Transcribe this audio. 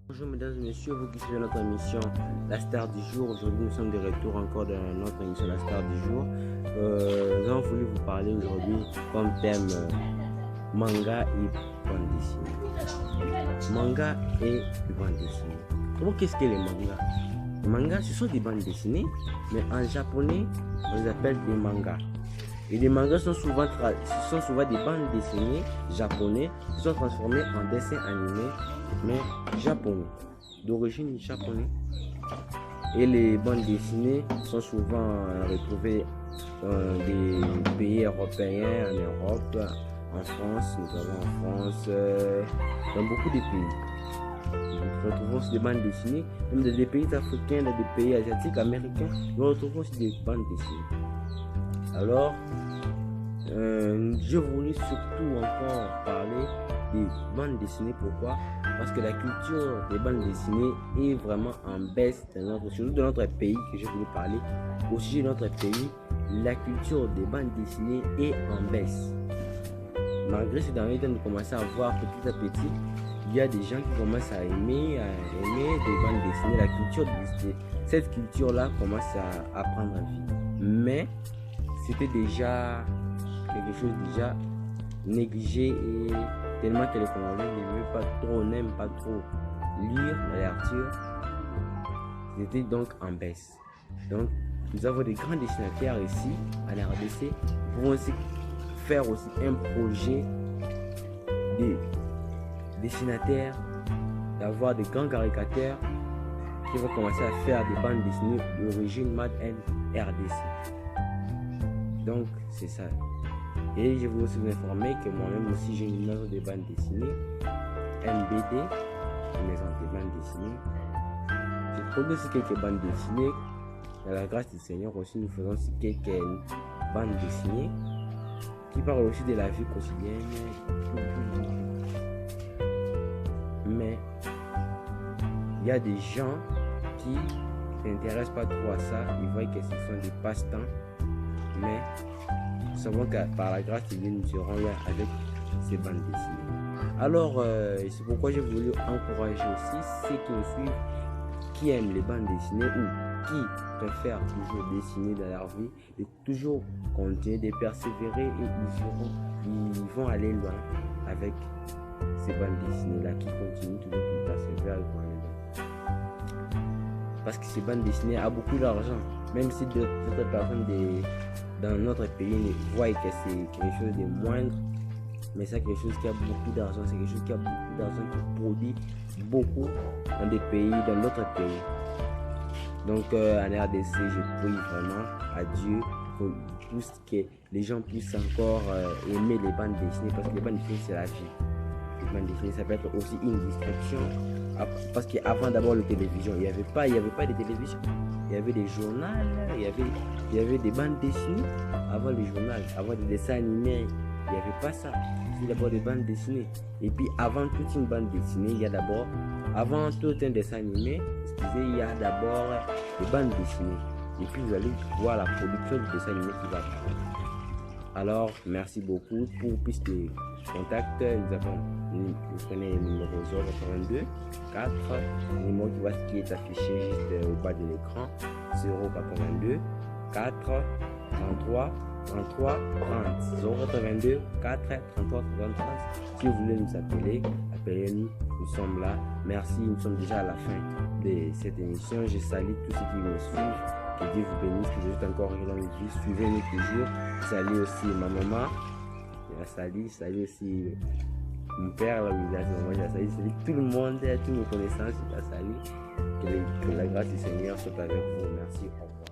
Bonjour mesdames et messieurs, vous qui suivez notre émission La Star du Jour. Aujourd'hui nous sommes de retour encore dans notre émission La Star du Jour. Nous avons voulu vous parler aujourd'hui comme thème manga et bande dessinée. Manga et bande dessinée. D'abord, qu'est-ce que les mangas? Les mangas, ce sont des bandes dessinées, mais en japonais, on les appelle des mangas. Et les mangas sont souvent des bandes dessinées japonaises qui sont transformées en dessins animés, mais japonais, d'origine japonaise. Et les bandes dessinées sont souvent retrouvées dans des pays européens, en Europe, en France, nous avons en France, dans beaucoup de pays. Nous retrouvons aussi des bandes dessinées, même dans des pays africains, dans des pays asiatiques, américains, nous retrouvons aussi des bandes dessinées. Alors, je voulais surtout encore parler des bandes dessinées. Pourquoi? Parce que la culture des bandes dessinées est vraiment en baisse surtout dans notre pays, que je voulais parler. Au sujet de notre pays, la culture des bandes dessinées est en baisse. Malgré ces derniers temps, nous commençons à voir petit à petit, il y a des gens qui commencent à aimer des bandes dessinées. La culture cette culture-là commence à prendre vie. Mais c'était déjà quelque chose déjà négligé et tellement que les Congolais n'aiment pas trop lire la lecture. C'était donc en baisse. Donc nous avons des grands dessinateurs ici à la RDC pour aussi faire aussi un projet des dessinateurs, d'avoir des grands caricateurs qui vont commencer à faire des bandes dessinées d'origine Made in RDC. Donc c'est ça. Et je veux aussi vous informer que moi-même aussi j'ai une œuvre de bande dessinée, MBD, maison de bande dessinée. Je produis aussi quelques bandes dessinées. À la grâce du Seigneur aussi, nous faisons aussi quelques bandes dessinées qui parlent aussi de la vie quotidienne. Mais il y a des gens qui ne s'intéressent pas trop à ça. Ils voient que ce sont des passe-temps. Mais nous savons que par la grâce de Dieu, nous serons là avec ces bandes dessinées. Alors, c'est pourquoi je voulais encourager aussi ceux qui nous suivent, qui aiment les bandes dessinées ou qui préfèrent toujours dessiner dans leur vie, de toujours continuer de persévérer et ils vont aller loin avec ces bandes dessinées-là qui continuent toujours de persévérer. Parce que ces bandes dessinées ont beaucoup d'argent, même si d'autres personnes dans notre pays voient que c'est quelque chose de moindre, mais c'est quelque chose qui a beaucoup d'argent, c'est quelque chose qui a beaucoup d'argent, qui produit beaucoup dans des pays, dans d'autres pays. Donc en RDC, je prie vraiment à Dieu que les gens puissent encore aimer les bandes dessinées, parce que les bandes dessinées c'est la vie. Les bandes dessinées, ça peut être aussi une distraction, parce qu'avant d'abord la télévision, il n'y avait pas de télévision. Il y avait des journaux, il y avait des bandes dessinées avant les journaux, avant des dessins animés, il n'y avait pas ça. C'est d'abord des bandes dessinées. Et puis avant toute une bande dessinée, il y a d'abord, avant tout un dessin animé, il y a d'abord des bandes dessinées. Et puis vous allez voir la production du dessin animé qui va prendre. Alors, merci beaucoup. Pour plus de contacts, vous prenez le numéro 082 4, le numéro qui est affiché juste au bas de l'écran, 082 4 33 33 30, 082 4 33 30. Si vous voulez nous appeler, appelez-nous, nous sommes là. Merci, nous sommes déjà à la fin de cette émission. Je salue tous ceux qui me suivent. Que Dieu vous bénisse, que Jésus encore une longue vie. Suivez-nous toujours. Salut aussi ma maman. Salut aussi mon père, là où il est. Salut tout le monde, toutes nos connaissances. Salut. Que la grâce du Seigneur soit avec vous. Merci. Au revoir.